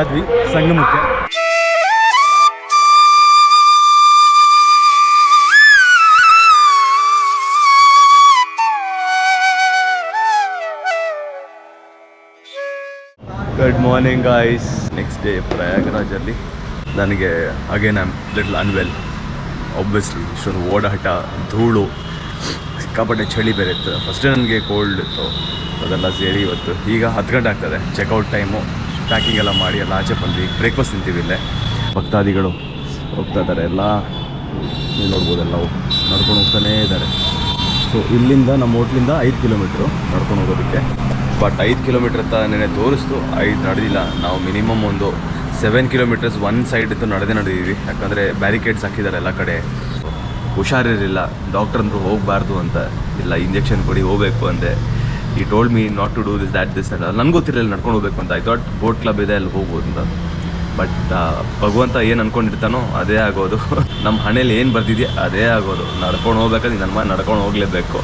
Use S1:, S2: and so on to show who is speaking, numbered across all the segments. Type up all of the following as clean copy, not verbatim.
S1: ಆದ್ವಿ ಸಂಗಮಕ್ಕೆ. Good morning guys. Next day ಪ್ರಯಾಗರಾಜಲ್ಲಿ. ನನಗೆ again I am little unwell obviously. ಇಷ್ಟೊಂದು ಓಡಾಟ, ಧೂಳು, ಸಿಕ್ಕಾಪಟ್ಟೆ ಚಳಿ ಬೇರೆ ಇತ್ತು. ಫಸ್ಟೇ ನನಗೆ ಕೋಲ್ಡ್ ಇತ್ತು, ಅದೆಲ್ಲ ಸೇರಿ ಇವತ್ತು ಈಗ 10 ಗಂಟೆ ಆಗ್ತದೆ ಚೆಕ್ಔಟ್ ಟೈಮು. ಪ್ಯಾಕಿಂಗ್ ಎಲ್ಲ ಮಾಡಿ ಎಲ್ಲ ಆಚೆ ಬಂದ್ವಿ. ಬ್ರೇಕ್ಫಾಸ್ಟ್ ತಿಂತೀವಿ ಇಲ್ಲೇ. ಭಕ್ತಾದಿಗಳು ಹೋಗ್ತಾ ಇದ್ದಾರೆ, ಎಲ್ಲ ನೀವು ನೋಡ್ಬೋದು, ಎಲ್ಲ ನಡ್ಕೊಂಡು ಹೋಗ್ತಾನೇ ಇದ್ದಾರೆ. ಸೊ ಇಲ್ಲಿಂದ ನಮ್ಮ ಹೋಟ್ಲಿಂದ 5 ಕಿಲೋಮೀಟ್ರು ನಡ್ಕೊಂಡು ಹೋಗೋದಕ್ಕೆ. ಬಟ್ 5 ಕಿಲೋಮೀಟ್ರ್ ಅಂತ ನೆನೆ ತೋರಿಸ್ತು, 5 ನಡೆದಿಲ್ಲ. ನಾವು ಮಿನಿಮಮ್ ಒಂದು 7 ಕಿಲೋಮೀಟರ್ಸ್ ಒನ್ ಸೈಡ್ ಇತ್ತು ನಡೆದಿದ್ದೀವಿ. ಯಾಕಂದರೆ ಬ್ಯಾರಿಕೇಡ್ಸ್ ಹಾಕಿದ್ದಾರೆ ಎಲ್ಲ ಕಡೆ. ಹುಷಾರಿರಲಿಲ್ಲ. ಡಾಕ್ಟರ್ ಅಂದರು ಹೋಗಬಾರ್ದು ಅಂತ. ಇಲ್ಲ, ಇಂಜೆಕ್ಷನ್ ಕೊಡಿ, ಹೋಗಬೇಕು ಅಂದೆ. He told me not to do this that this ಅಂತ. ನನಗೆ ಗೊತ್ತಿರಲಿಲ್ಲ ನಡ್ಕೊಂಡು ಹೋಗಬೇಕು ಅಂತ. ಐ ಥಾಟ್ ಬೋಟ್ ಕ್ಲಬ್ ಇದೆ, ಅಲ್ಲಿ ಹೋಗ್ಬೋದು ಅಂತ. ಬಟ್ ಭಗವಂತ ಏನು ಅಂದ್ಕೊಂಡಿರ್ತಾನೋ ಅದೇ ಆಗೋದು. ನಮ್ಮ ಹಣೆಯಲ್ಲಿ ಏನು ಬರ್ತಿದೆಯಾ ಅದೇ ಆಗೋದು. ನಡ್ಕೊಂಡು ಹೋಗ್ಬೇಕಾದ್ರೆ ನನ್ನ ಮನೆ ನಡ್ಕೊಂಡು ಹೋಗಲೇಬೇಕು,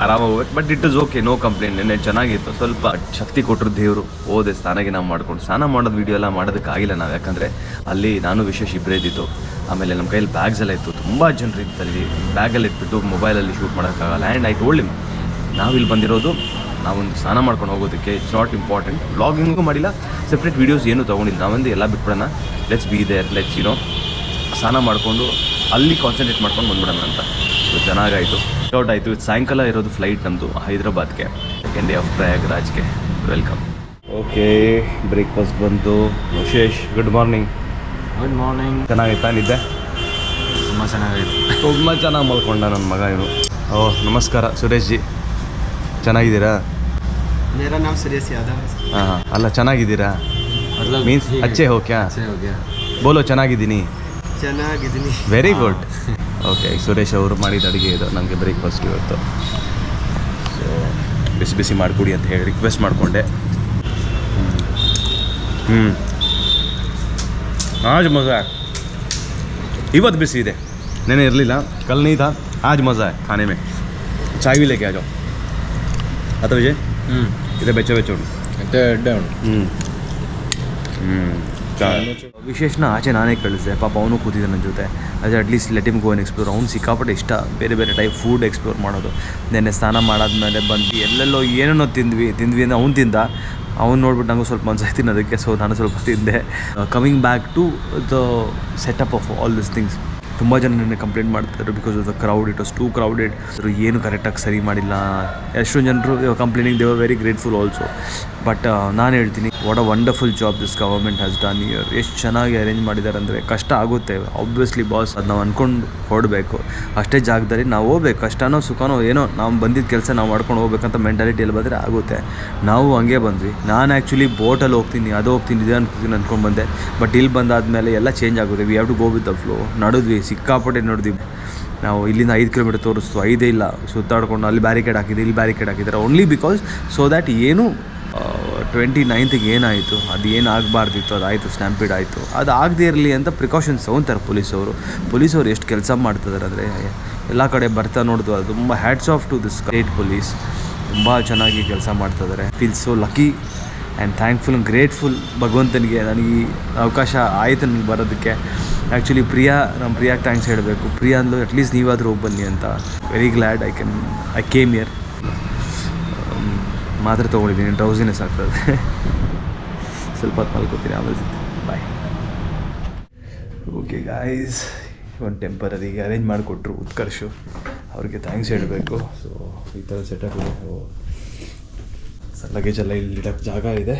S1: ಆರಾಮಾಗಿ ಹೋಗ್ಬೇಕು. But it is okay, no complaint. ನೆನ್ನೆ ಚೆನ್ನಾಗಿತ್ತು. ಸ್ವಲ್ಪ ಶಕ್ತಿ ಕೊಟ್ಟರು ದೇವರು. ಹೋದೆ ಸ್ನಾನಗೆ ನಾವು ಮಾಡ್ಕೊಂಡು. ಸ್ನಾನ ಮಾಡೋದು ವೀಡಿಯೋ ಎಲ್ಲ ಮಾಡೋದಕ್ಕಾಗಿಲ್ಲ ನಾವು, ಯಾಕಂದರೆ ಅಲ್ಲಿ ನಾನು ವಿಶೇಷ ಇಬ್ಬರೇ ಇದ್ದಿತ್ತು. ಆಮೇಲೆ ನಮ್ಮ ಕೈಯಲ್ಲಿ ಬ್ಯಾಗ್ಸ್ ಎಲ್ಲ ಇತ್ತು, ತುಂಬ ಜನರು ಇತ್ತು ಅಲ್ಲಿ. ಬ್ಯಾಗಲ್ಲಿ ಇಟ್ಬಿಟ್ಟು ಮೊಬೈಲಲ್ಲಿ ಶೂಟ್ ಮಾಡೋಕ್ಕಾಗಲ್ಲ. ಆ್ಯಂಡ್ ಐ ಟೋಲ್ಡ್ ಹಿಮ್, ನಾವಿಲ್ಲಿ ಬಂದಿರೋದು ನಾವೊಂದು ಸ್ನಾನ ಮಾಡ್ಕೊಂಡು ಹೋಗೋದಕ್ಕೆ. It's not important. ವ್ಲಾಗಿಂಗೂ ಮಾಡಿಲ್ಲ, ಸಪ್ರೇಟ್ ವೀಡಿಯೋಸ್ ಏನೂ ತೊಗೊಂಡಿಲ್ಲ. ನಾವೊಂದು ಎಲ್ಲ ಬಿಟ್ಬಿಡೋಣ, ಲೆಟ್ಸ್ ಬಿ ದೇರ್, ಲೆಟ್ಸ್ ಸ್ನಾನ ಮಾಡಿಕೊಂಡು ಅಲ್ಲಿ ಕಾನ್ಸಂಟ್ರೇಟ್ ಮಾಡ್ಕೊಂಡು ಬಂದ್ಬಿಡೋಣ ಅಂತ. ಸೊ ಚೆನ್ನಾಗಾಯಿತು, ಔಟ್ ಆಯಿತು. ಸಾಯಂಕಾಲ ಇರೋದು ಫ್ಲೈಟ್ ನಮ್ಮದು ಹೈದ್ರಾಬಾದ್ಗೆ, ಸೆಕೆಂಡ್ ಡೇ ಆಫ್ ಪ್ರಯಾಗರಾಜ್ಗೆ. ವೆಲ್ಕಮ್. ಓಕೆ, ಬ್ರೇಕ್ಫಾಸ್ಟ್ ಬಂತು. Vishesh, good morning.
S2: Good morning.
S1: ಚೆನ್ನಾಗಿತ್ತಾ ನಿದ್ದೆ?
S2: ತುಂಬ ಚೆನ್ನಾಗಿತ್ತು.
S1: ತುಂಬ ಚೆನ್ನಾಗಿ ಮಲ್ಕೊಂಡ ನನ್ನ ಮಗ ಇವನು. ಓಹ್, ನಮಸ್ಕಾರ ಸುರೇಶ್ ಜಿ, ಚೆನ್ನಾಗಿದ್ದೀರಾ?
S2: ಮೇರಾ ನಾಮ್ ಸುರೇಶ್ ಯಾದವ್.
S1: ಹಾಂ, ಅಲ್ಲ ಚೆನ್ನಾಗಿದ್ದೀರಾ ಮೀನ್ಸ್ ಅಚ್ಚೆ ಹೋ ಕ್ಯಾ? ಬೋಲೋ ಚೆನ್ನಾಗಿದ್ದೀನಿ.
S2: ಚೆನ್ನಾಗಿದ್ದೀನಿ.
S1: Very good. ಓಕೆ, ಸುರೇಶ್ ಅವರು ಮಾಡಿದ ಅಡುಗೆ ಇದು ನನಗೆ ಬ್ರೇಕ್ಫಾಸ್ಟ್ ಇವತ್ತು. ಸೊ ಬಿಸಿ ಬಿಸಿ ಮಾಡಿಕೊಡಿ ಅಂತ ಹೇಳಿ ರಿಕ್ವೆಸ್ಟ್ ಮಾಡಿಕೊಂಡೆ. ಆಜ್ ಮಜಾ. ಇವತ್ತು ಬಿಸಿ ಇದೆ, ನೆನೆ ಇರಲಿಲ್ಲ. ಕಲ್ ನೀ ಥಾ, ಆಜ್ ಮಜಾ है खाने में. चाय भी लेके आ जाओ. आता विजय इधर बेचो बेचो. ವಿಶೇಷನ ಆಚೆ ನಾನೇ ಕಳಿಸಿದೆ. ಪಾಪ ಅವನು ಕೂತಿದ್ದೆ ನನ್ನ ಜೊತೆ. ಅದೇ at least let him go and explore. ಅವ್ನು ಸಿಕ್ಕಾಪಟ್ಟೆ ಇಷ್ಟ ಬೇರೆ ಬೇರೆ ಟೈಪ್ ಫುಡ್ ಎಕ್ಸ್ಪ್ಲೋರ್ ಮಾಡೋದು. ನೆನ್ನೆ ಸ್ನಾನ ಮಾಡಾದ್ಮೇಲೆ ಬಂದು ಎಲ್ಲೆಲ್ಲೋ ಏನೇನೋ ತಿಂದ್ವಿ ಅಂದರೆ ಅವ್ನು ತಿಂದ. ಅವ್ನು ನೋಡ್ಬಿಟ್ಟು ನನಗೂ ಸ್ವಲ್ಪ ಮನಸ್ಸಾಯ್ತು ತಿನ್ನೋದಕ್ಕೆ. ಸೊ ನಾನು ಸ್ವಲ್ಪ ತಿಂದೆ. Coming back to the setup of all this things. ತುಂಬ ಜನ ನನಗೆ ಕಂಪ್ಲೇಂಟ್ ಮಾಡ್ತಾರೆ because of the crowd. It was too crowded. ಏನು ಕರೆಕ್ಟಾಗಿ ಸರಿ ಮಾಡಿಲ್ಲ. ಎಷ್ಟೊಂದು ಜನರು complaining, they were very grateful also. But ನಾನು ಹೇಳ್ತೀನಿ, what a wonderful job this government has done year. ಎಷ್ಟು ಚೆನ್ನಾಗಿ ಅರೇಂಜ್ ಮಾಡಿದ್ದಾರೆ ಅಂದರೆ. ಕಷ್ಟ ಆಗುತ್ತೆ ಆಬ್ವಿಯಸ್ಲಿ ಬಾಸ್, ಅದು ನಾವು ಅಂದ್ಕೊಂಡು ಹೊರಡಬೇಕು. ಅಷ್ಟೇ ಜಾಗದಲ್ಲಿ ನಾವು ಹೋಗ್ಬೇಕು. ಕಷ್ಟನೋ ಸುಖನೋ ಏನೋ ನಾವು ಬಂದಿದ್ದ ಕೆಲಸ ನಾವು ಮಾಡ್ಕೊಂಡು ಹೋಗ್ಬೇಕಂತ ಮೆಂಟಾಲಿಟಿಯಲ್ಲಿ ಬಂದರೆ ಆಗುತ್ತೆ. ನಾವು ಹಂಗೆ ಬಂದ್ವಿ. ನಾನು ಆ್ಯಕ್ಚುಲಿ ಬೋಟಲ್ಲಿ ಹೋಗ್ತೀನಿ, ಅದು ಹೋಗ್ತೀನಿ, ಇದು ಅನ್ಕೋತೀನಿ ಅಂದ್ಕೊಂಡು ಬಂದೆ. ಬಟ್ ಇಲ್ಲಿ ಬಂದಾದಮೇಲೆ ಎಲ್ಲ ಚೇಂಜ್ ಆಗುತ್ತೆ. We have to go with the flow. ನಡೆದ್ವಿ, ಸಿಕ್ಕಾಪಟ್ಟೆ ನೋಡಿದ್ವಿ ನಾವು. ಇಲ್ಲಿಂದ 5 ಕಿಲೋಮೀಟರ್ ತೋರಿಸ್ತು, 5 ಇಲ್ಲ. ಸುತ್ತಾಡ್ಕೊಂಡು ಅಲ್ಲಿ ಬ್ಯಾರಿಕೇಡ್ ಹಾಕಿದೆ, ಇಲ್ಲಿ ಬ್ಯಾರಿಕೇಡ್ ಹಾಕಿದ್ದಾರೆ. ಓನ್ಲಿ ಬಿಕಾಸ್ ಸೊ ದ್ಯಾಟ್ ಏನು 29th ಏನಾಯಿತು, ಅದು ಏನು ಆಗಬಾರ್ದಿತ್ತು ಅದಾಯಿತು, ಸ್ಟ್ಯಾಂಪೀಡ್ ಆಯಿತು. ಅದು ಆಗದೇ ಇರಲಿ ಅಂತ ಪ್ರಿಕಾಷನ್ಸ್ ತೊಗೊತಾರೆ ಪೊಲೀಸವರು ಎಷ್ಟು ಕೆಲಸ ಮಾಡ್ತಿದ್ದಾರೆ ಅಂದರೆ. ಎಲ್ಲ ಕಡೆ ಬರ್ತಾ ನೋಡಿದ್ವು. ಅದು ತುಂಬ hats off to this state police. ತುಂಬ ಚೆನ್ನಾಗಿ ಕೆಲಸ ಮಾಡ್ತಿದ್ದಾರೆ. Feel so lucky and thankful and grateful ಭಗವಂತನಿಗೆ. ನನಗೆ ಈ ಅವಕಾಶ ಆಯಿತು ನನಗೆ ಬರೋದಕ್ಕೆ. ಆ್ಯಕ್ಚುಲಿ ನಮ್ಮ ಪ್ರಿಯಾಗೆ ಥ್ಯಾಂಕ್ಸ್ ಹೇಳಬೇಕು. ಪ್ರಿಯಾ ಅಂದ್ಲು ಅಟ್ಲೀಸ್ಟ್ ನೀವಾದರೂ ಹೋಗಿ ಬನ್ನಿ ಅಂತ. Very glad I came here. ಮಾತ್ರ ತೊಗೊಂಡಿದ್ದೀನಿ, ಡ್ರೌಸಿನೆಸ್ ಆಗ್ತದೆ. ಸ್ವಲ್ಪ ಹೊತ್ತು ಮಲ್ಕೋತೀನಿ, ಆಮೇಲೆ ಬಾಯ್. ಓಕೆ ಗಾಯ್ಸ್, ಒಂದು ಟೆಂಪರರಿಗೆ ಅರೇಂಜ್ ಮಾಡಿಕೊಟ್ರು ಉತ್ಕರ್ಷು. ಅವ್ರಿಗೆ ಥ್ಯಾಂಕ್ಸ್ ಹೇಳಬೇಕು. ಸೊ ಈ ಥರ ಸೆಟಪ್ ಇದೆ. ಲಗೇಜ್ ಎಲ್ಲ ಇಲ್ಲಿ ಇಡೋಕ್ಕೆ ಜಾಗ ಇದೆ.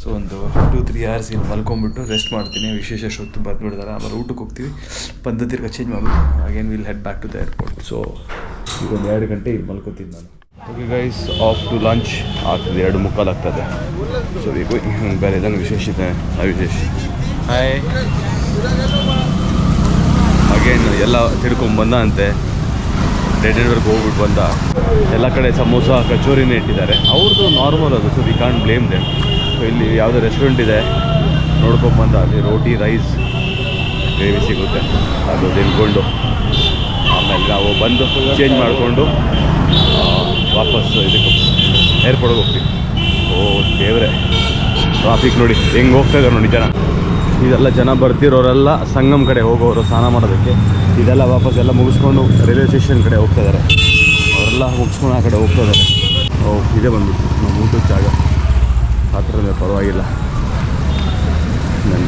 S1: ಸೊ ಒಂದು 2-3 hours ಇಲ್ಲಿ ಮಲ್ಕೊಂಡ್ಬಿಟ್ಟು ರೆಸ್ಟ್ ಮಾಡ್ತೀನಿ. ವಿಶೇಷ ಹೊತ್ತು ಬಂದುಬಿಡ್ತಾರೆ. ಆಮೇಲೆ ಊಟಕ್ಕೆ ಹೋಗ್ತೀವಿ. ಬಂದು ತಿರ್ಗ ಚೇಂಜ್ ಮಾಡಿಬಿಟ್ಟು again will head back to the airport. So ಈಗ ಒಂದು 2 ಗಂಟೆ ಇಲ್ಲಿ ಮಲ್ಕೋತೀನಿ ನಾನು. Okay guys, off to lunch ಆಗ್ತದೆ. 2:45 ಆಗ್ತದೆ. ಸೊ ಈಗ ಬೇರೆ ಇದನ್ನು ವಿಶೇಷ ಇದೆ. ವಿಶೇಷ ಹಾಯ್. ಅಗೇನ್ ಎಲ್ಲ ತಿಳ್ಕೊಂಬಂದ ಅಂತೆ. ಡೆಡ್ವರ್ಗೆ ಹೋಗ್ಬಿಟ್ಟು ಬಂದ. ಎಲ್ಲ ಕಡೆ ಸಮೋಸ ಕಚೋರಿನೇ ಇಟ್ಟಿದ್ದಾರೆ. ಅವ್ರದ್ದು ನಾರ್ಮಲ್ ಅದು. So we can't blame them. So ಇಲ್ಲಿ ಯಾವುದೋ ರೆಸ್ಟೋರೆಂಟ್ ಇದೆ ನೋಡ್ಕೊಂಬಂದ. ಅಲ್ಲಿ ರೋಟಿ ರೈಸ್ ಗ್ರೇವಿ ಸಿಗುತ್ತೆ, ಅದು ತಿನ್ಕೊಂಡು ಆಮೇಲೆ ನಾವು ಬಂದು ಚೇಂಜ್ ಮಾಡಿಕೊಂಡು ವಾಪಸ್ ಇದಕ್ಕೆ ಏರ್ಪೋರ್ಟ್ಗೆ ಹೋಗ್ತೀವಿ. ಓ ದೇವರೇ, ಟ್ರಾಫಿಕ್ ನೋಡಿ ಹೆಂಗೆ ಹೋಗ್ತಾ ಇದ್ದಾರೆ ನೋಡಿ ಜನ. ಇದೆಲ್ಲ ಜನ ಬರ್ತಿರೋರೆಲ್ಲ ಸಂಗಮ್ ಕಡೆ ಹೋಗೋರು ಸ್ನಾನ ಮಾಡೋದಕ್ಕೆ. ಇದೆಲ್ಲ ವಾಪಸ್ ಎಲ್ಲ ಮುಗಿಸ್ಕೊಂಡು ರೈಲ್ವೆ ಸ್ಟೇಷನ್ ಕಡೆ ಹೋಗ್ತಾ ಇದ್ದಾರೆ. ಅವರೆಲ್ಲ ಮುಗಿಸ್ಕೊಂಡು ಆ ಕಡೆ ಹೋಗ್ತಾ ಇದ್ದಾರೆ. ಇದೇ ಬಂದ್ಬಿಟ್ಟು ನಮ್ಮ ಊಟದ ಜಾಗ ಹತ್ತಿರನೇ, ಪರವಾಗಿಲ್ಲ. ನನ್ನ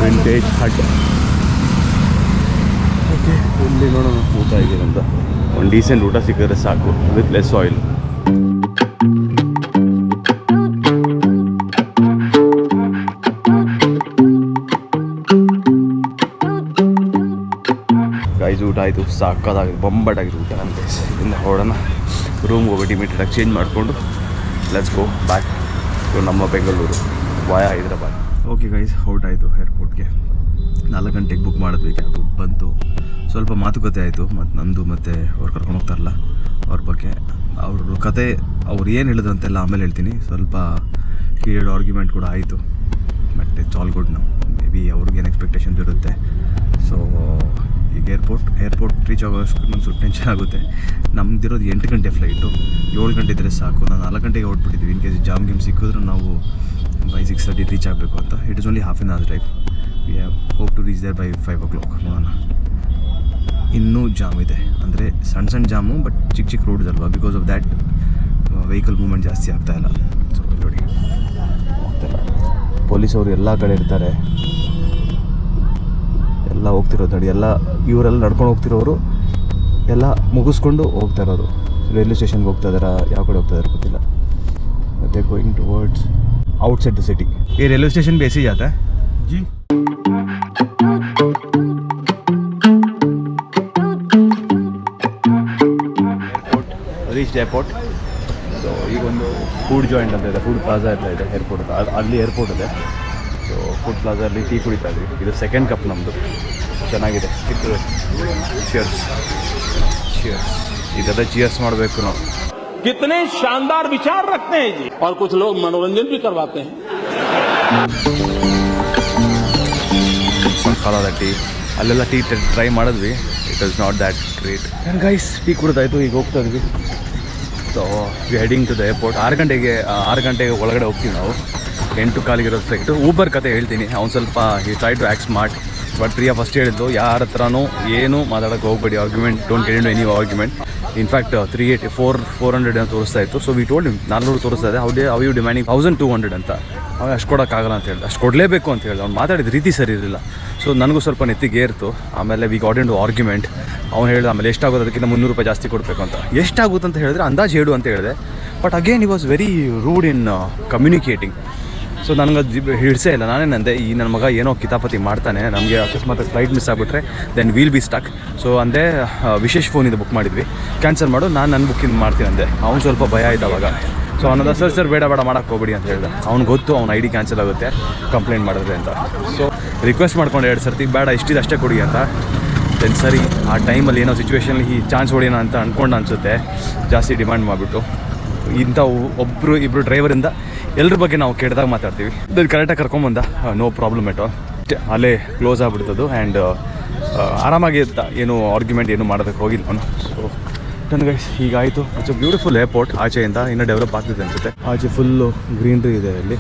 S1: ವಿಂಟೇಜ್ ಹಟ್. ಓಕೆ, ಇಲ್ಲಿ ನೋಡೋಣ ಊಟ ಇದೆಯಂತ. ಒಂದು ಡೀಸೆಂಟ್ ಊಟ ಸಿಕ್ಕಿದ್ರೆ ಸಾಕು, ವಿತ್ ಲೆಸ್ ಆಯಿಲ್. ಗೈಸ್ ಊಟ ಆಯಿತು, ಸಾಕಾಗಿದೆ, ಬೊಂಬಾಟಾಗಿದೆ ಊಟ. ನನ್ನ ಗೈಸ್ ಇನ್ನು ಹೊರಡೋಣ, ರೂಮ್ಗೆ ಹೋಗ್ಬಿಟ್ಟು ಇಮಿಡಿಯೇಟಾಗಿ ಚೇಂಜ್ ಮಾಡಿಕೊಂಡು ಲೆಟ್ಸ್ ಗೋ ಬ್ಯಾಕ್ ಟು ನಮ್ಮ Bengaluru via Hyderabad. Okay guys, ಔಟಾಯಿತು ಏರ್ಪೋರ್ಟ್ಗೆ. 4 ಗಂಟೆಗೆ ಬುಕ್ ಮಾಡಿದ್ವಿ, ಕ್ಯಾಬ್ ಬಂತು. ಸ್ವಲ್ಪ ಮಾತುಕತೆ ಆಯಿತು ಮತ್ತು ನಂದು ಮತ್ತು ಅವ್ರು ಕರ್ಕೊಂಡು ಹೋಗ್ತಾರಲ್ಲ ಅವ್ರ ಬಗ್ಗೆ. ಅವ್ರ ಕತೆ ಅವ್ರು ಏನು ಹೇಳಿದ್ರಂತೆಲ್ಲ ಆಮೇಲೆ ಹೇಳ್ತೀನಿ. ಸ್ವಲ್ಪ ಹೀಟೆಡ್ ಆರ್ಗ್ಯುಮೆಂಟ್ ಕೂಡ ಆಯಿತು, ಬಟ್ ಇಟ್ಸ್ ಆಲ್ ಗುಡ್. ನಾವು ಮೇ ಬಿ ಅವ್ರಿಗೇನು ಎಕ್ಸ್ಪೆಕ್ಟೇಷನ್ಸ್ ಇರುತ್ತೆ. ಸೊ ಈಗ ಏರ್ಪೋರ್ಟ್ ರೀಚ್ ಆಗೋಷ್ಟು ನಂಗೆ ಸ್ವಲ್ಪ ಟೆನ್ಷನ್ ಆಗುತ್ತೆ. ನಮ್ದಿರೋದು 8 ಗಂಟೆ ಫ್ಲೈಟು, 7 ಗಂಟೆ ಇದ್ದರೆ ಸಾಕು. ನಾನು 4 ಗಂಟೆಗೆ ಹೊರಟ್ಬಿಟ್ಟಿದ್ವಿ. ಇನ್ ಕೇಸ್ ಜಾಮ್ ಗೇಮ್ ಸಿಕ್ಕಿದ್ರು ನಾವು ಬೈ 6:30 ರೀಚ್ ಆಗಬೇಕು ಅಂತ. It is only half an hour drive. We have hope to reach there by 5 o'clock. ನೋಡೋಣ. ಇನ್ನೂ ಜಾಮ್ ಇದೆ, ಅಂದರೆ ಸಣ್ಣ ಜಾಮು, ಬಟ್ ಚಿಕ್ಕ ರೋಡ್ಸ್ ಅಲ್ವಾ. Because of that vehicle movement ಜಾಸ್ತಿ ಆಗ್ತಾಯಿಲ್ಲ. ಸೊ ನೋಡಿ, ಹೋಗ್ತಾಯಿಲ್ಲ. ಪೊಲೀಸವರು ಎಲ್ಲ ಕಡೆ ಇರ್ತಾರೆ, ಎಲ್ಲ ಹೋಗ್ತಿರೋದು ನೋಡಿ. ಎಲ್ಲ ಇವರೆಲ್ಲ ನಡ್ಕೊಂಡು ಹೋಗ್ತಿರೋರು ಎಲ್ಲ ಮುಗಿಸ್ಕೊಂಡು ಹೋಗ್ತಾ ಇರೋದು. ರೈಲ್ವೆ ಸ್ಟೇಷನ್ಗೆ ಹೋಗ್ತಾ ಇದ್ದಾರಾ, ಯಾವ ಕಡೆ ಹೋಗ್ತಾ ಇದ್ದಾರೆ ಗೊತ್ತಿಲ್ಲ. ಮತ್ತು going towards outside the city. ये रेलवे स्टेशन पे ऐसे ही जाता है जी. Reach airport. ಸೊ ಈಗೊಂದು ಫುಡ್ ಜಾಯಿಂಟ್ ಅಂತ ಇದೆ, ಫುಡ್ ಪ್ಲಾಜಾ ಎಲ್ಲ ಇದೆ ಏರ್ಪೋರ್ಟ್. ಅಲ್ಲಿ ಏರ್ಪೋರ್ಟ್ ಇದೆ. ಸೊ ಫುಡ್ ಪ್ಲಾಜಲ್ಲಿ ಟೀ ಕುಡಿತಾ ಇದ್ವಿ. ಇದು ಸೆಕೆಂಡ್ ಕಪ್ ನಮ್ಮದು, ಚೆನ್ನಾಗಿದೆ. ಇದು ಚಿಯರ್ಸ್ ಇದೆಲ್ಲ ಚಿಯರ್ಸ್ ಮಾಡಬೇಕು ನಾವು.
S3: कितने शानदार विचार रखते हैं जी, और कुछ लोग मनोरंजन भी करवाते हैं.
S1: ಕಾಲದ ಟೀ ಅಲ್ಲೆಲ್ಲ ಟೀ ಟ್ರೈ ಮಾಡಿದ್ವಿ. It is not that great. And guys, tea ಕುಡಿದಾಯಿತು, ಈಗ ಹೋಗ್ತಾ ಇದ್ವಿ. So we heading to the airport. 6 ಗಂಟೆಗೆ ಒಳಗಡೆ ಹೋಗ್ತೀವಿ ನಾವು. 8:15 ಇರೋ ಫ್ಲೈಟು. ಊಬರ್ ಕತೆ ಹೇಳ್ತೀನಿ. ಅವ್ನು ಸ್ವಲ್ಪ ಈ try to act smart. But Priya first ಹೇಳಿದ್ದು, ಯಾರ ಹತ್ರನೂ ಏನು ಮಾತಾಡೋಕ್ಕೆ ಹೋಗ್ಬೇಡಿ, argument don't get into any argument. In fact 400 ಅಂತ ತೋರಿಸ್ತಾ ಇತ್ತು. ಸೊ ವಿ ಟೋಲ್ಡ್ 400 ತೋರಿಸ್ತಾ ಇದೆ. ಅವು ಡಿಮ್ಯಾಂಡಿಂಗ್ 1200 ಅಂತ. ಅವಾಗ ಅಷ್ಟು ಕೊಡೋಕ್ಕಾಗಲ್ಲ ಅಂತ ಹೇಳ್ದೆ, ಅಷ್ಟು ಕೊಡಲೇಬೇಕು ಅಂತ ಹೇಳ್ದೆ. ಅವ್ನು ಮಾತಾಡಿದ ರೀತಿ ಸರಿ ಇರಲಿಲ್ಲ. ಸೊ ನನಗೂ ಸ್ವಲ್ಪ ನೆತ್ತಿಗೆ ಏರ್ತು. ಆಮೇಲೆ ವಿ ಗಾಟ್ ಇಂಟು ಆರ್ಗ್ಯುಮೆಂಟ್. ಅವ್ನು ಹೇಳಿದ ಆಮೇಲೆ ಎಷ್ಟಾಗೋದು, ಅದಕ್ಕಿಂತ 300 ರೂಪಾಯಿ ಜಾಸ್ತಿ ಕೊಡಬೇಕು ಅಂತ. ಎಷ್ಟಾಗುತ್ತೆ ಅಂತ ಹೇಳಿದ್ರೆ ಅಂದಾಜು ಹೇಳು ಅಂತ ಹೇಳಿದೆ. ಬಟ್ ಅಗೇನ್ ಈ was very rude in communicating. So ನನಗೆ ಅದು ಹಿಡಿಸೇ ಇಲ್ಲ. ನಾನೇನಂದೆ, ಈ ನನ್ನ ಮಗ ಏನೋ ಕಿತಾಪತಿ ಮಾಡ್ತಾನೆ, ನಮಗೆ ಅಕಸ್ಮಾತ್ ಫ್ಲೈಟ್ ಮಿಸ್ ಆಗಿಬಿಟ್ರೆ then will be stuck. So ಅಂದೆ ವಿಶೇಷ ಫೋನಿಂದ ಬುಕ್ ಮಾಡಿದ್ವಿ, ಕ್ಯಾನ್ಸಲ್ ಮಾಡು, ನಾನು ನನ್ನ ಬುಕ್ಕಿಂದ ಮಾಡ್ತೀನಿ ಅಂದೆ. ಅವ್ನು ಸ್ವಲ್ಪ ಭಯ ಆಯ್ತು ಅವಾಗ. ಸೊ ಅವನದ ಸರ್ ಬೇಡ ಮಾಡೋಕ್ಕೆ ಹೋಗ್ಬೇಡಿ ಅಂತ ಹೇಳ್ದೆ. ಅವ್ನು ಗೊತ್ತು ಅವ್ನ ID ಕ್ಯಾನ್ಸಲ್ ಆಗುತ್ತೆ ಕಂಪ್ಲೇಂಟ್ ಮಾಡಿದ್ರೆ ಅಂತ. ಸೊ ರಿಕ್ವೆಸ್ಟ್ ಮಾಡ್ಕೊಂಡು 2 ಸರ್ತಿ ಬೇಡ, ಇಷ್ಟಿದೆ ಅಷ್ಟೇ ಕೊಡಿ ಅಂತ. ದೆನ್ ಸರಿ, ಆ ಟೈಮಲ್ಲಿ ಏನೋ ಸಿಚುವೇಷನಲ್ಲಿ ಈ ಚಾನ್ಸ್ ಹೊಡಿಯೋಣ ಅಂತ ಅಂದ್ಕೊಂಡು ಅನಿಸುತ್ತೆ, ಜಾಸ್ತಿ ಡಿಮ್ಯಾಂಡ್ ಮಾಡಿಬಿಟ್ಟು. ಇಂಥ ಇಬ್ಬರು ಡ್ರೈವರಿಂದ ಎಲ್ಲರ ಬಗ್ಗೆ ನಾವು ಕೆಟ್ಟದಾಗ ಮಾತಾಡ್ತೀವಿ. ಅದು ಕರೆಕ್ಟಾಗಿ ಕರ್ಕೊಂಬಂದ, ನೋ ಪ್ರಾಬ್ಲಮ್ ಎಟ್ ಆಲ್. ಅಲ್ಲೇ ಕ್ಲೋಸ್ ಆಗಿಬಿಡ್ತದು. ಆ್ಯಂಡ್ ಆರಾಮಾಗಿ ಏನು ಆರ್ಗ್ಯುಮೆಂಟ್ ಏನು ಮಾಡೋದಕ್ಕೆ ಹೋಗಿಲ್ಲ ಅವನು. ಸೊ ನನಗೆ ಹೀಗಾಯಿತು. It's a beautiful airport. ಆಚೆಯಿಂದ ಇನ್ನೂ ಡೆವಲಪ್ ಆಗ್ತಿದೆ ಅನಿಸುತ್ತೆ. ಆಚೆ ಫುಲ್ಲು ಗ್ರೀನ್ರಿ ಇದೆ ಇಲ್ಲಿ.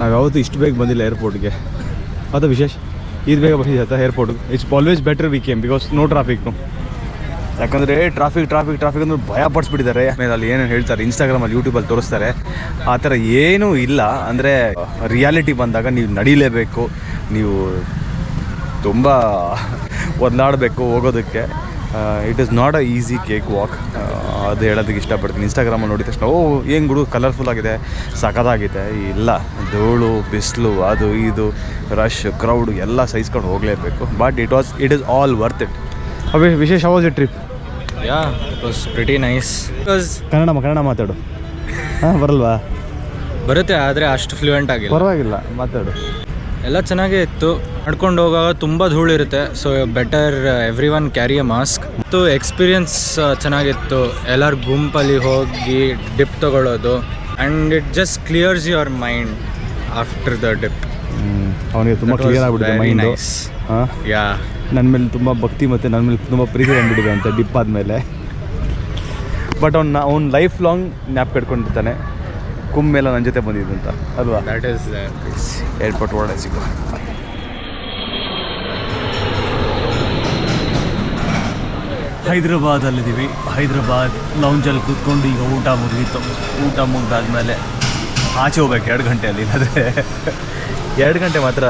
S1: ನಾವು ಯಾವತ್ತೂ ಇಷ್ಟು ಬೇಗ ಬಂದಿಲ್ಲ ಏರ್ಪೋರ್ಟ್ಗೆ, ಅದು ವಿಶೇಷ. ಇದು ಬೇಗ ಬಂದಿದೆ ಏರ್ಪೋರ್ಟ್ಗೆ. It's always better we came because no ಟ್ರಾಫಿಕ್ನು. ಯಾಕಂದರೆ ಟ್ರಾಫಿಕ್ ಅಂದ್ರೆ ಭಯ ಪಡಿಸ್ಬಿಟ್ಟಿದ್ದಾರೆ. ಆಮೇಲೆ ಅಲ್ಲಿ ಏನೇನು ಹೇಳ್ತಾರೆ, ಇನ್ಸ್ಟಾಗ್ರಾಮಲ್ಲಿ ಯೂಟ್ಯೂಬಲ್ಲಿ ತೋರಿಸ್ತಾರೆ, ಆ ಥರ ಏನೂ ಇಲ್ಲ. ಅಂದರೆ ರಿಯಾಲಿಟಿ ಬಂದಾಗ ನೀವು ನಡೀಲೇಬೇಕು, ನೀವು ತುಂಬ ಒದ್ದಾಡಬೇಕು ಹೋಗೋದಕ್ಕೆ. It is not a easy cake walk. ಅದು ಹೇಳೋದಕ್ಕೆ ಇಷ್ಟಪಡ್ತೀನಿ. ಇನ್ಸ್ಟಾಗ್ರಾಮಲ್ಲಿ ನೋಡಿದ ತಕ್ಷಣ ಏನು ಗುಡು ಕಲರ್ಫುಲ್ ಆಗಿದೆ, ಸಖತ್ತಾಗಿದೆ. ಇಲ್ಲ, ಧೂಳು, ಬಿಸಿಲು, ಅದು ಇದು, ರಶ್, ಕ್ರೌಡ್ ಎಲ್ಲ ಸಹಿಸ್ಕೊಂಡು ಹೋಗಲೇಬೇಕು. But it is all worth it. ಅವೇ Vishesh was it trip?
S2: Yeah, it was pretty nice. Because
S1: Kannada ಮಾತಾಡು. ಹಾಂ, ಬರಲ್ವಾ?
S2: ಬರುತ್ತೆ, ಆದರೆ ಅಷ್ಟು ಫ್ಲೂಯೆಂಟ್ ಆಗಿಲ್ಲ.
S1: ಪರವಾಗಿಲ್ಲ, ಮಾತಾಡು.
S2: ಎಲ್ಲ ಚೆನ್ನಾಗೇ ಇತ್ತು. ನಡ್ಕೊಂಡು ಹೋಗುವಾಗ ತುಂಬ ಧೂಳಿರುತ್ತೆ. So better every one carry a mask. ಮತ್ತು ಎಕ್ಸ್ಪೀರಿಯನ್ಸ್ ಚೆನ್ನಾಗಿತ್ತು. ಎಲ್ಲರ ಗುಂಪಲ್ಲಿ ಹೋಗಿ ಡಿಪ್ ತೊಗೊಳ್ಳೋದು. And it just clears your mind after the dip.
S1: ಅವನಿಗೆ ತುಂಬ ಕ್ಲಿಯರ್ ಆಗಿಬಿಟ್ಟಿದೆ ಮೈಂಡು. ಹಾಂ,
S2: ಯಾ,
S1: ನನ್ನ ಮೇಲೆ ತುಂಬ ಭಕ್ತಿ ಮತ್ತು ನನ್ನ ಮೇಲೆ ತುಂಬ ಪ್ರೀತಿ ಬಂದುಬಿಟ್ಟಿದೆ ಅಂತ ಡಿಪ್ ಆದಮೇಲೆ. ಬಟ್ ಅವ್ನು ಲೈಫ್ ಲಾಂಗ್ ಜ್ಞಾಪಕ ಇಟ್ಕೊಂಡಿರ್ತಾನೆ. ಕುಂಭ ಎಲ್ಲ ನನ್ನ ಜೊತೆ ಬಂದಿದ್ದು ಅಂತ ಅಲ್ವಾ?
S2: ದಟ್ ಈಸ್
S1: ಏರ್ಪೋರ್ಟ್ ಒಳಗಡೆ ಸಿಗೋ. ಹೈದ್ರಾಬಾದಲ್ಲಿದ್ದೀವಿ. ಹೈದ್ರಾಬಾದ್ ಲೌಂಜಲ್ಲಿ ಕೂತ್ಕೊಂಡು ಈಗ ಊಟ ಮುಗಿಯಿತು. ಊಟ ಮುಗಿದಾದ್ಮೇಲೆ ಆಚೆ ಹೋಗ್ಬೇಕು 2 ಗಂಟೆಯಲ್ಲಿ. ಇಲ್ಲಾಂದರೆ 2 ಗಂಟೆ ಮಾತ್ರ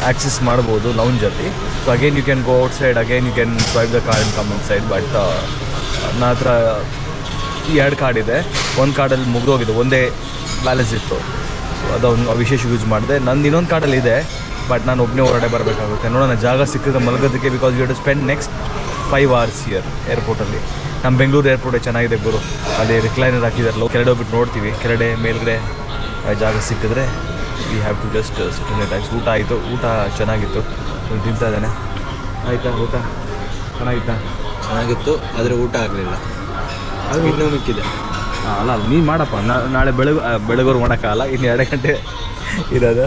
S1: ಆಕ್ಸೆಸ್ ಮಾಡ್ಬೋದು ಲೌಂಜಲ್ಲಿ. So again you can go outside, again you can swipe the card and come inside. But ನನ್ನ ಹತ್ರ 2 ಕಾರ್ಡ್ ಇದೆ. ಒಂದು ಕಾರ್ಡಲ್ಲಿ ಮುಗಿದೋಗಿದೆ, ಒಂದೇ ಬ್ಯಾಲೆನ್ಸ್ ಇತ್ತು. ಸೊ ಅದೊಂದು ವಿಶೇಷ ಯೂಸ್ ಮಾಡಿದೆ. ನಂದು ಇನ್ನೊಂದು ಕಾರ್ಡಲ್ಲಿ ಇದೆ, ಬಟ್ ನಾನು ಒಬ್ಬನೇ ಹೊರಗಡೆ ಬರಬೇಕಾಗುತ್ತೆ. ನೋಡೋಣ ಜಾಗ ಸಿಕ್ಕಿದ್ರೆ ಮಲಗೋದಕ್ಕೆ. Because you to spend next 5 hours here ಏರ್ಪೋರ್ಟಲ್ಲಿ. ನಮ್ಮ ಬೆಂಗಳೂರು ಏರ್ಪೋರ್ಟೇ ಚೆನ್ನಾಗಿದೆ ಗುರು. ಅಲ್ಲಿ ರಿಕ್ಲೈನರ್ ಹಾಕಿದಾರಲ್ಲ, ಕೆಳಗಡೆ ಹೋಗ್ಬಿಟ್ಟು ನೋಡ್ತೀವಿ. ಕೆಳಗಡೆ ಮೇಲ್ಗಡೆ ಜಾಗ ಸಿಕ್ಕಿದ್ರೆ we have to just sit in times. ಊಟ ಆಯಿತು, ಊಟ ಚೆನ್ನಾಗಿತ್ತು. ತಿಂತಾ ಇದ್ದಾನೆ. ಆಯಿತಾ ಊಟ?
S2: ಚೆನ್ನಾಗಿತ್ತು, ಆದರೆ ಊಟ ಆಗಲಿಲ್ಲ. ಅದು ಇನ್ನೂ ಮಿಕ್ಕಿದೆ.
S1: ಅಲ್ಲ ನೀನು ಮಾಡಪ್ಪ. ನಾಳೆ ಬೆಳಗೋರು ಮಾಡೋಕ್ಕಾಗಲ್ಲ. ಇನ್ನು 2 ಗಂಟೆ ಇರೋದು.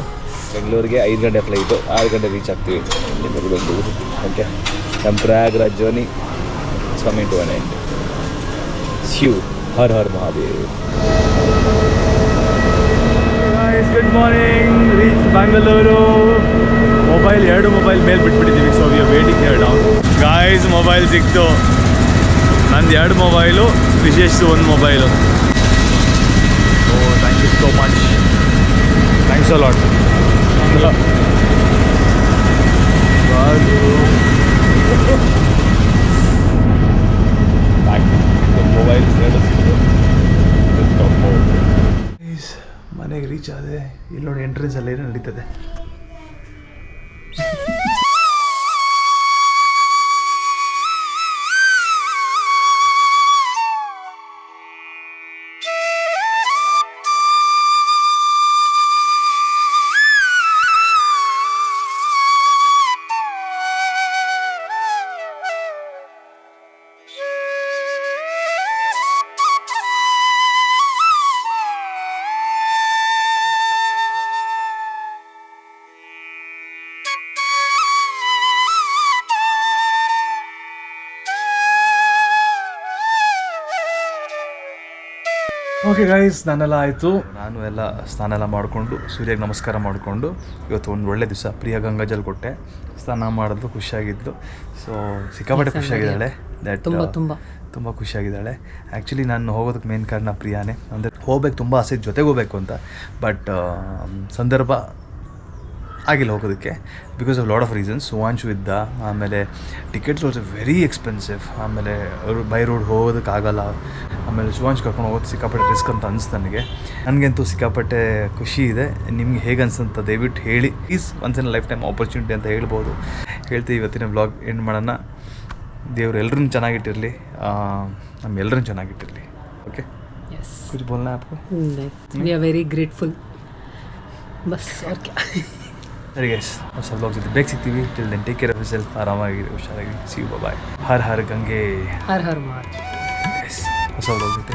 S1: ಬೆಂಗಳೂರಿಗೆ 5 ಗಂಟೆ ಫ್ಲೈಟು, 6 ಗಂಟೆ ರೀಚ್ ಆಗ್ತೀವಿ ಬೆಂಗಳೂರು. ಓಕೆ, ನಮ್ಮ Prayagraj journey is coming to an end. Shiv Har Har Mahadev. Good morning. Reach Bangalore. Mobile 2 mobile ಮೇಲೆ ಬಿಟ್ಬಿಟ್ಟಿದ್ದೀವಿ. So we are waiting here down. Guys mobile ಸಿಕ್ತು. ನಂದು 2 mobile, Vishesh 1 mobile. Oh thank you so much. Thanks a lot. Mobile ಮನೆಗೆ reach ಆದೆ. ಇಲ್ಲಿ ನೋಡಿ ಎಂಟ್ರೆನ್ಸಲ್ಲಿ ಏನೋ ನಡೀತದೆ. ಓಕೆ ಗೈಸ್, ನಾನೆಲ್ಲ ಆಯಿತು. ನಾನು ಎಲ್ಲ ಸ್ನಾನ ಎಲ್ಲ ಮಾಡಿಕೊಂಡು ಸೂರ್ಯಗೆ ನಮಸ್ಕಾರ ಮಾಡಿಕೊಂಡು ಇವತ್ತು ಒಂದು ಒಳ್ಳೆ ದಿವಸ. ಪ್ರಿಯ ಗಂಗಾಜಲ್ ಕೊಟ್ಟೆ, ಸ್ನಾನ ಮಾಡಿದ್ಲು, ಖುಷಿಯಾಗಿದ್ಲು. ಸೊ ಸಿಕ್ಕಾಪಟ್ಟೆ ಖುಷಿಯಾಗಿದ್ದಾಳೆ. ದ್ಯಾಟ್ ತುಂಬ ಖುಷಿಯಾಗಿದ್ದಾಳೆ. ಆ್ಯಕ್ಚುಲಿ ನಾನು ಹೋಗೋದಕ್ಕೆ ಮೇನ್ ಕಾರಣ ಪ್ರಿಯಾನೇ. ಅಂದರೆ ಹೋಗ್ಬೇಕು, ತುಂಬ ಆಸೆ ಜೊತೆಗೆ ಹೋಗಬೇಕು ಅಂತ. ಬಟ್ ಸಂದರ್ಭ ಆಗಿಲ್ಲ ಹೋಗೋದಕ್ಕೆ because of lot of reasons. Suvanshu ಇದ್ದ, ಆಮೇಲೆ ಟಿಕೆಟ್ಸ್ ಆಲ್ಸೋ ವೆರಿ ಎಕ್ಸ್ಪೆನ್ಸಿವ್. ಆಮೇಲೆ ಬೈ ರೋಡ್ ಹೋಗೋದಕ್ಕಾಗಲ್ಲ. ಆಮೇಲೆ ಸುವಾಂಶ್ ಕರ್ಕೊಂಡು ಹೋಗೋದು ಸಿಕ್ಕಾಪಟ್ಟೆ ರಿಸ್ಕ್ ಅಂತ ಅನಿಸ್ತು ನನಗೆ. ನನಗಂತೂ ಸಿಕ್ಕಾಪಟ್ಟೆ ಖುಷಿ ಇದೆ. ನಿಮ್ಗೆ ಹೇಗೆ ಅನ್ಸಂತ ದಯವಿಟ್ಟು ಹೇಳಿ please. Once in life time opportunity ಅಂತ ಹೇಳ್ಬೋದು. ಹೇಳ್ತೀವಿ. ಇವತ್ತಿನ ವ್ಲಾಗ್ ಎಂಡ್ ಮಾಡೋಣ. ದೇವ್ರು ಎಲ್ಲರೂ ಚೆನ್ನಾಗಿಟ್ಟಿರಲಿ, ನಮ್ಮೆಲ್ಲರೂ ಚೆನ್ನಾಗಿಟ್ಟಿರಲಿ. ಓಕೆ, कुछ बोलना है आपको?
S4: वी आर वेरी ग्रेटफुल, बस और क्या.
S1: ಸರಿ ಗೈಸ್, ಹೊಸ ಬ್ಲಾಗ್ ಜೊತೆ ಬೇಗ ಸಿಗ್ತೀವಿ. Till then take care of yourself. ಆರಾಮಾಗಿರಿ, ಹುಷಾರಾಗಿ. See you, bye. Har Har Gange,
S4: Har Har Mahadev.
S1: ಹೊಸ ಬ್ಲಾಗ್ ಜೊತೆ